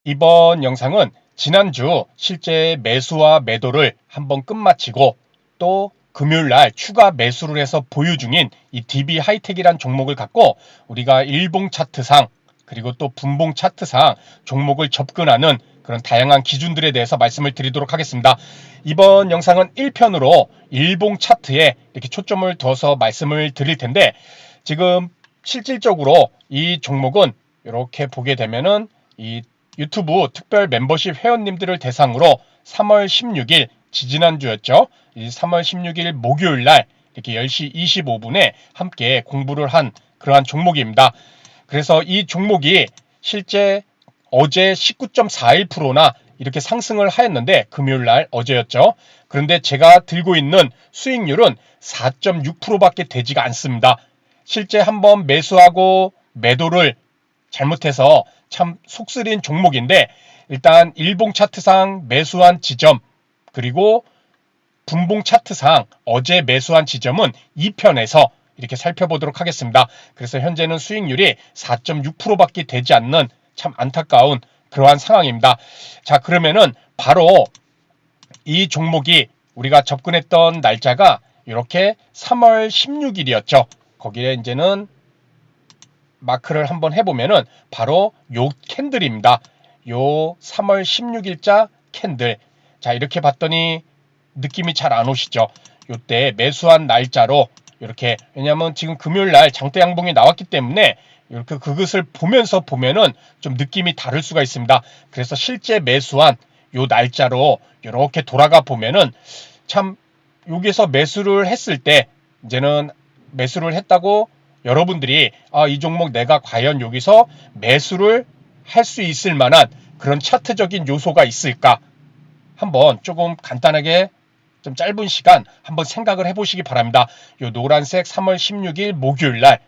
이번 영상은 지난주 실제 매수와 매도를 한번 끝마치고 또 금요일날 추가 매수를 해서 보유 중인 이 DB 하이텍이란 종목을 갖고 우리가 일봉 차트상 그리고 또 분봉 차트상 종목을 접근하는 그런 다양한 기준들에 대해서 말씀을 드리도록 하겠습니다. 이번 영상은 1편으로 일봉 차트에 이렇게 초점을 둬서 말씀을 드릴 텐데, 지금 실질적으로 이 종목은 이렇게 보게 되면은 이 유튜브 특별 멤버십 회원님들을 대상으로 3월 16일 지지난주였죠. 이 3월 16일 목요일 날 이렇게 10시 25분에 함께 공부를 한 그러한 종목입니다. 그래서 이 종목이 실제 어제 19.41%나 이렇게 상승을 하였는데, 금요일 날 어제였죠. 그런데 제가 들고 있는 수익률은 4.6%밖에 되지가 않습니다. 실제 한번 매수하고 매도를 잘못해서 참 속쓰린 종목인데, 일단 일봉 차트상 매수한 지점 그리고 분봉 차트상 어제 매수한 지점은 2편에서 이렇게 살펴보도록 하겠습니다. 그래서 현재는 수익률이 4.6%밖에 되지 않는 참 안타까운 그러한 상황입니다. 자, 그러면은 바로 이 종목이 우리가 접근했던 날짜가 이렇게 3월 16일이었죠. 거기에 이제는 마크를 한번 해보면은 바로 요 캔들입니다. 요 3월 16일자 캔들. 자, 이렇게 봤더니 느낌이 잘 안 오시죠? 요때 매수한 날짜로 이렇게, 왜냐면 지금 금요일 날 장대 양봉이 나왔기 때문에 이렇게 그것을 보면서 보면은 좀 느낌이 다를 수가 있습니다. 그래서 실제 매수한 요 날짜로 이렇게 돌아가 보면은 참, 여기서 매수를 했을 때 이제는 매수를 했다고 여러분들이 이 종목 내가 과연 여기서 매수를 할 수 있을 만한 그런 차트적인 요소가 있을까? 한번 조금 간단하게 좀 짧은 시간 한번 생각을 해보시기 바랍니다. 요 노란색 3월 16일 목요일 날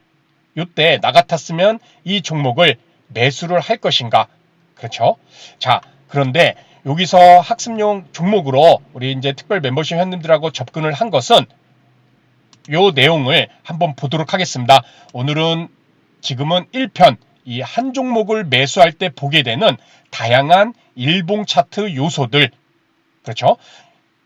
요때 나 같았으면 이 종목을 매수를 할 것인가? 그렇죠? 자, 그런데 여기서 학습용 종목으로 우리 이제 특별 멤버십 회원님들하고 접근을 한 것은 요 내용을 한번 보도록 하겠습니다. 오늘은 지금은 1편 이 한 종목을 매수할 때 보게 되는 다양한 일봉 차트 요소들, 그렇죠?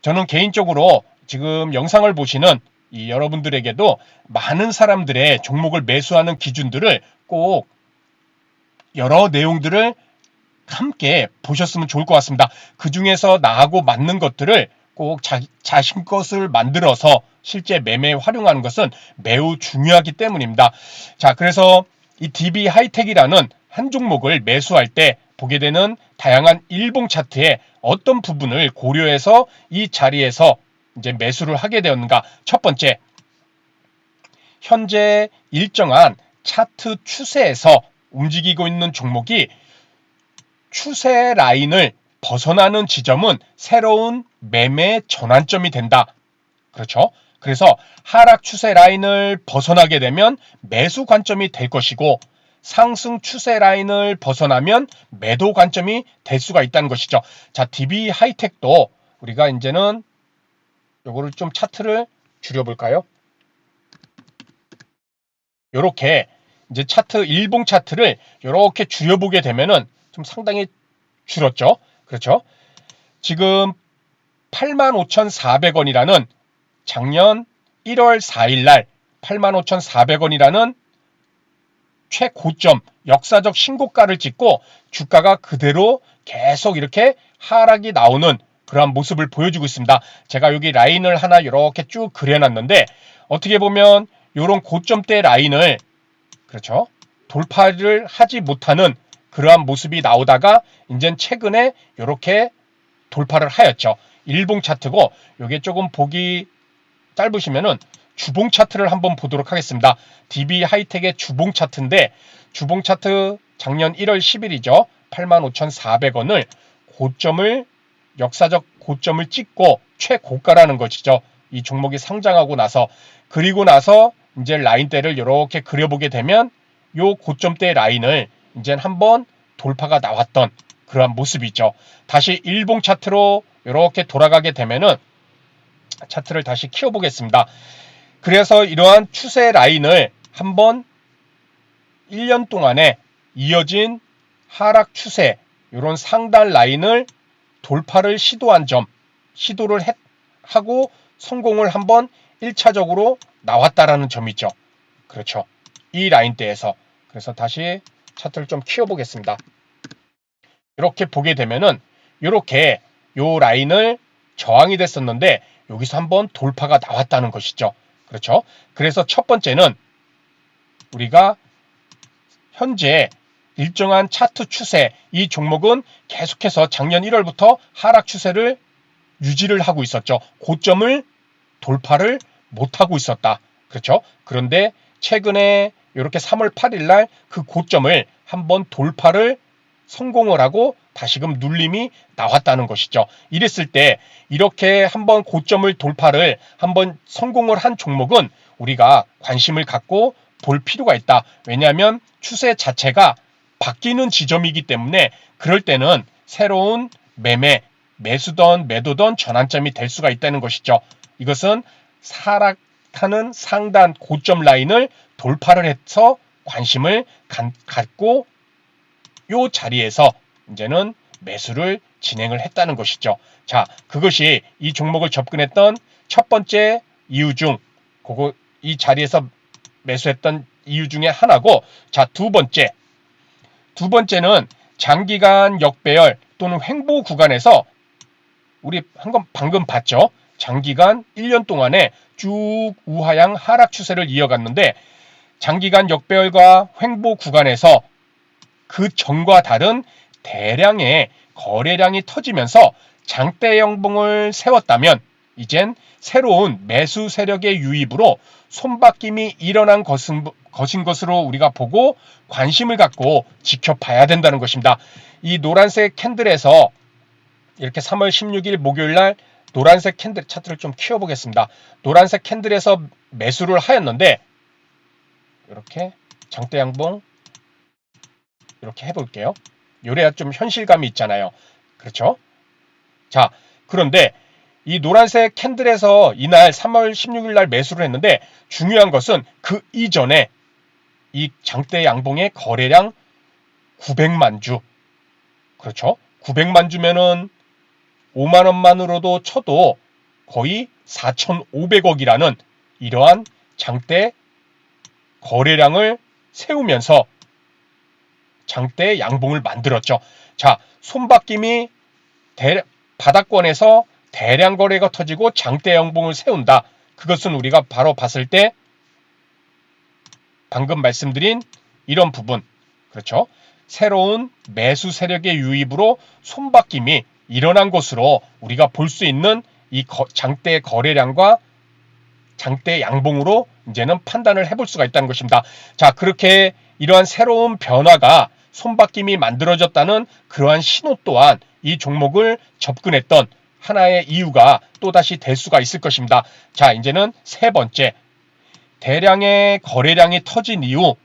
저는 개인적으로 지금 영상을 보시는 이 여러분들에게도 많은 사람들의 종목을 매수하는 기준들을 꼭 여러 내용들을 함께 보셨으면 좋을 것 같습니다. 그 중에서 나하고 맞는 것들을 꼭 자신 것을 만들어서 실제 매매에 활용하는 것은 매우 중요하기 때문입니다. 자, 그래서 이 DB 하이텍이라는 한 종목을 매수할 때 보게 되는 다양한 일봉 차트의 어떤 부분을 고려해서 이 자리에서 이제 매수를 하게 되었는가. 첫 번째, 현재 일정한 차트 추세에서 움직이고 있는 종목이 추세 라인을 벗어나는 지점은 새로운 매매 전환점이 된다. 그렇죠? 그래서 하락 추세 라인을 벗어나게 되면 매수 관점이 될 것이고, 상승 추세 라인을 벗어나면 매도 관점이 될 수가 있다는 것이죠. 자, DB 하이텍도 우리가 이제는 요거를 좀 차트를 줄여볼까요? 요렇게 이제 차트, 일봉 차트를 요렇게 줄여보게 되면은 좀 상당히 줄었죠. 그렇죠? 지금 85,400원이라는 작년 1월 4일 날 85,400원이라는 최고점, 역사적 신고가를 찍고 주가가 그대로 계속 이렇게 하락이 나오는 그러한 모습을 보여주고 있습니다. 제가 여기 라인을 하나 이렇게 쭉 그려놨는데, 어떻게 보면 이런 고점대 라인을, 그렇죠, 돌파를 하지 못하는 그러한 모습이 나오다가 이제 최근에 이렇게 돌파를 하였죠. 일봉 차트고, 이게 조금 보기 짧으시면은 주봉 차트를 한번 보도록 하겠습니다. DB 하이텍의 주봉 차트인데, 주봉 차트 작년 1월 10일이죠. 85,400원을 고점을, 역사적 고점을 찍고 최고가라는 것이죠. 이 종목이 상장하고 나서, 그리고 나서 이제 라인대를 이렇게 그려보게 되면 요 고점대 라인을 이제 한번 돌파가 나왔던 그러한 모습이죠. 다시 일봉 차트로 이렇게 돌아가게 되면은 차트를 다시 키워보겠습니다. 그래서 이러한 추세 라인을 한번 1년 동안에 이어진 하락 추세, 이런 상단 라인을 돌파를 시도를 하고 성공을 한번 1차적으로 나왔다라는 점이죠. 그렇죠. 이 라인대에서. 그래서 다시 차트를 좀 키워보겠습니다. 이렇게 보게 되면은 이렇게 요 라인을 저항이 됐었는데 여기서 한번 돌파가 나왔다는 것이죠. 그렇죠. 그래서 첫 번째는 우리가 현재 일정한 차트 추세, 이 종목은 계속해서 작년 1월부터 하락 추세를 유지를 하고 있었죠. 고점을 돌파를 못하고 있었다. 그렇죠. 그런데 최근에 이렇게 3월 8일 날 그 고점을 한번 돌파를 성공을 하고 다시금 눌림이 나왔다는 것이죠. 이랬을 때 이렇게 한번 고점을 돌파를 한번 성공을 한 종목은 우리가 관심을 갖고 볼 필요가 있다. 왜냐하면 추세 자체가 바뀌는 지점이기 때문에 그럴 때는 새로운 매수든 매도든 전환점이 될 수가 있다는 것이죠. 이것은 하락하는 상단 고점 라인을 돌파를 해서 관심을 갖고 요 자리에서 이제는 매수를 진행을 했다는 것이죠. 자, 그것이 이 종목을 접근했던 첫 번째 이유 중 이 자리에서 매수했던 이유 중에 하나고, 자, 두 번째는 장기간 역배열 또는 횡보 구간에서 우리 방금 봤죠. 장기간 1년 동안에 쭉 우하향 하락 추세를 이어갔는데 장기간 역배열과 횡보 구간에서 그 전과 다른 대량의 거래량이 터지면서 장대 양봉을 세웠다면 이젠 새로운 매수 세력의 유입으로 손바뀜이 일어난 것인 것으로 우리가 보고 관심을 갖고 지켜봐야 된다는 것입니다. 이 노란색 캔들에서 이렇게 3월 16일 목요일 날 노란색 캔들 차트를 좀 키워보겠습니다. 노란색 캔들에서 매수를 하였는데 이렇게 장대 양봉 이렇게 해볼게요. 요래야 좀 현실감이 있잖아요. 그렇죠? 자, 그런데 이 노란색 캔들에서 이날 3월 16일 날 매수를 했는데 중요한 것은 그 이전에 이 장대 양봉의 거래량 900만 주. 그렇죠? 900만 주면은 5만 원만으로도 쳐도 거의 4,500억이라는 이러한 장대 거래량을 세우면서 장대 양봉을 만들었죠. 자, 손바뀜이 바닥권에서 대량 거래가 터지고 장대 양봉을 세운다. 그것은 우리가 바로 봤을 때 방금 말씀드린 이런 부분, 그렇죠? 새로운 매수 세력의 유입으로 손바뀜이 일어난 것으로 우리가 볼 수 있는 이 장대 거래량과 장대 양봉으로 이제는 판단을 해볼 수가 있다는 것입니다. 자, 그렇게 이러한 새로운 변화가 손바뀜이 만들어졌다는 그러한 신호 또한 이 종목을 접근했던 하나의 이유가 또다시 될 수가 있을 것입니다. 자, 이제는 세 번째, 대량의 거래량이 터진 이후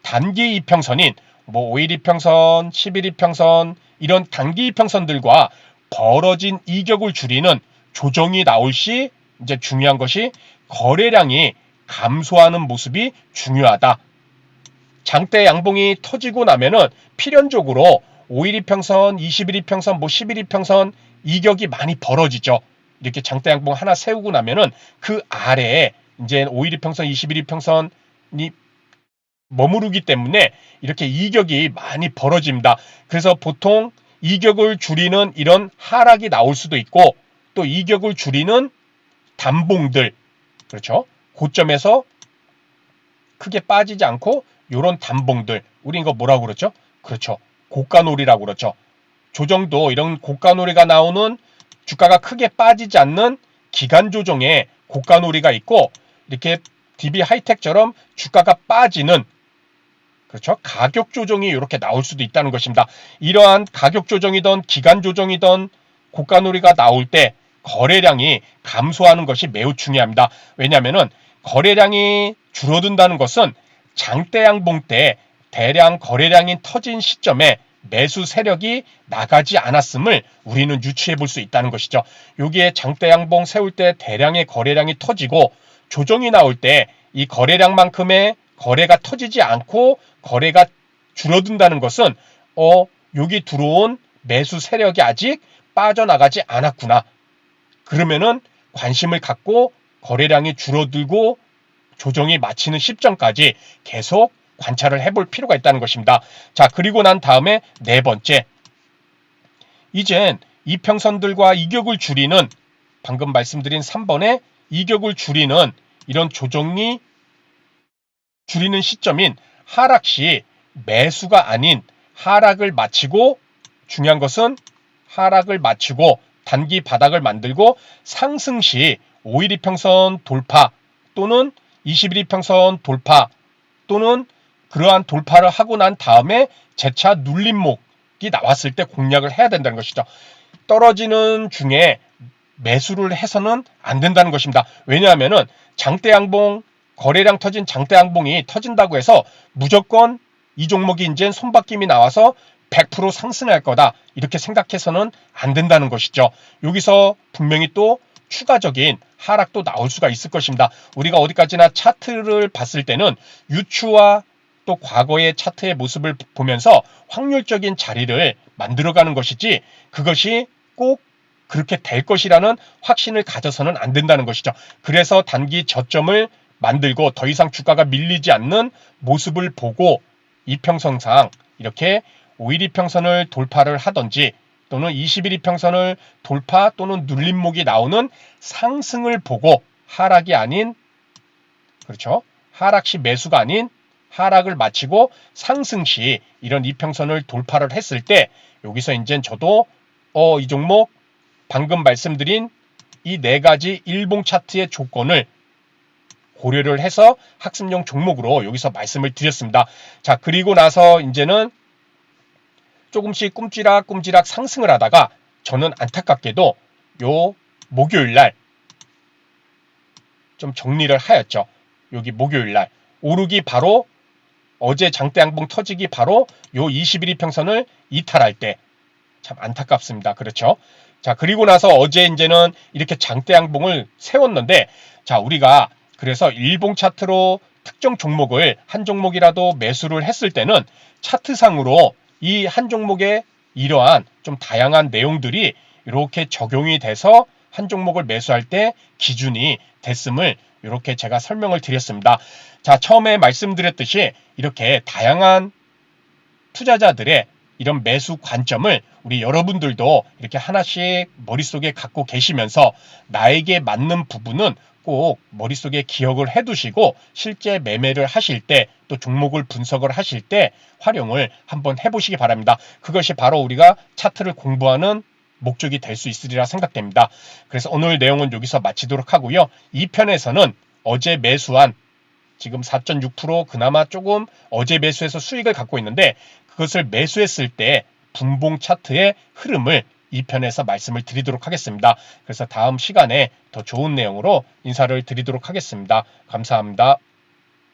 단기 이평선인 5일 이평선, 10일 이평선 이런 단기 이평선들과 벌어진 이격을 줄이는 조정이 나올 시 이제 중요한 것이 거래량이 감소하는 모습이 중요하다. 장대 양봉이 터지고 나면은 필연적으로 5일 이평선, 20일 이평선, 10일 이평선 이격이 많이 벌어지죠. 이렇게 장대 양봉 하나 세우고 나면은 그 아래에 이제 5일 이평선, 20일 이평선이 머무르기 때문에 이렇게 이격이 많이 벌어집니다. 그래서 보통 이격을 줄이는 이런 하락이 나올 수도 있고 또 이격을 줄이는 단봉들, 그렇죠? 고점에서 크게 빠지지 않고 요런 단봉들, 우리 이거 뭐라고 그러죠? 그렇죠. 고가놀이라고 그러죠. 조정도 이런 고가놀이가 나오는 주가가 크게 빠지지 않는 기간 조정에 고가놀이가 있고 이렇게 DB 하이텍처럼 주가가 빠지는, 그렇죠, 가격 조정이 이렇게 나올 수도 있다는 것입니다. 이러한 가격 조정이든 기간 조정이든 고가놀이가 나올 때 거래량이 감소하는 것이 매우 중요합니다. 왜냐하면은 거래량이 줄어든다는 것은 장대 양봉 때 대량 거래량이 터진 시점에 매수 세력이 나가지 않았음을 우리는 유추해 볼 수 있다는 것이죠. 여기에 장대 양봉 세울 때 대량의 거래량이 터지고 조정이 나올 때 이 거래량만큼의 거래가 터지지 않고 거래가 줄어든다는 것은 여기 들어온 매수 세력이 아직 빠져나가지 않았구나. 그러면은 관심을 갖고 거래량이 줄어들고 조정이 마치는 시점까지 계속 관찰을 해볼 필요가 있다는 것입니다. 자, 그리고 난 다음에 네 번째. 이젠 이평선들과 이격을 줄이는, 방금 말씀드린 3번에 이격을 줄이는 이런 조정이 줄이는 시점인 하락 시 매수가 아닌 하락을 마치고, 중요한 것은 하락을 마치고 단기 바닥을 만들고 상승 시 5일 이평선 돌파 또는 21이평선 돌파 또는 그러한 돌파를 하고 난 다음에 재차 눌림목이 나왔을 때 공략을 해야 된다는 것이죠. 떨어지는 중에 매수를 해서는 안 된다는 것입니다. 왜냐하면은 장대 양봉, 거래량 터진 장대 양봉이 터진다고 해서 무조건 이 종목이 이제 손바뀜이 나와서 100% 상승할 거다, 이렇게 생각해서는 안 된다는 것이죠. 여기서 분명히 또 추가적인 하락도 나올 수가 있을 것입니다. 우리가 어디까지나 차트를 봤을 때는 유추와 또 과거의 차트의 모습을 보면서 확률적인 자리를 만들어가는 것이지, 그것이 꼭 그렇게 될 것이라는 확신을 가져서는 안 된다는 것이죠. 그래서 단기 저점을 만들고 더 이상 주가가 밀리지 않는 모습을 보고 이평선상 이렇게 5일 이평선을 돌파를 하든지 또는 21이평선을 돌파 또는 눌림목이 나오는 상승을 보고, 하락이 아닌, 그렇죠, 하락 시 매수가 아닌 하락을 마치고 상승 시 이런 이평선을 돌파를 했을 때, 여기서 이제 저도 이 종목 방금 말씀드린 이 네 가지 일봉 차트의 조건을 고려를 해서 학습용 종목으로 여기서 말씀을 드렸습니다. 자, 그리고 나서 이제는 조금씩 꼼지락꼼지락 상승을 하다가 저는 안타깝게도 요 목요일날 좀 정리를 하였죠. 여기 목요일날 오르기 바로, 어제 장대양봉 터지기 바로 요 21이평선을 이탈할 때 참 안타깝습니다. 그렇죠? 자, 그리고 나서 어제 이제는 이렇게 장대양봉을 세웠는데, 자, 우리가 그래서 일봉 차트로 특정 종목을 한 종목이라도 매수를 했을 때는 차트상으로 이 한 종목의 이러한 좀 다양한 내용들이 이렇게 적용이 돼서 한 종목을 매수할 때 기준이 됐음을 이렇게 제가 설명을 드렸습니다. 자, 처음에 말씀드렸듯이 이렇게 다양한 투자자들의 이런 매수 관점을 우리 여러분들도 이렇게 하나씩 머릿속에 갖고 계시면서 나에게 맞는 부분은 꼭 머릿속에 기억을 해두시고 실제 매매를 하실 때, 또 종목을 분석을 하실 때 활용을 한번 해보시기 바랍니다. 그것이 바로 우리가 차트를 공부하는 목적이 될 수 있으리라 생각됩니다. 그래서 오늘 내용은 여기서 마치도록 하고요. 2편에서는 어제 매수한, 지금 4.6% 그나마 조금 어제 매수해서 수익을 갖고 있는데, 그것을 매수했을 때 분봉 차트의 흐름을 2편에서 말씀을 드리도록 하겠습니다. 그래서 다음 시간에 더 좋은 내용으로 인사를 드리도록 하겠습니다. 감사합니다.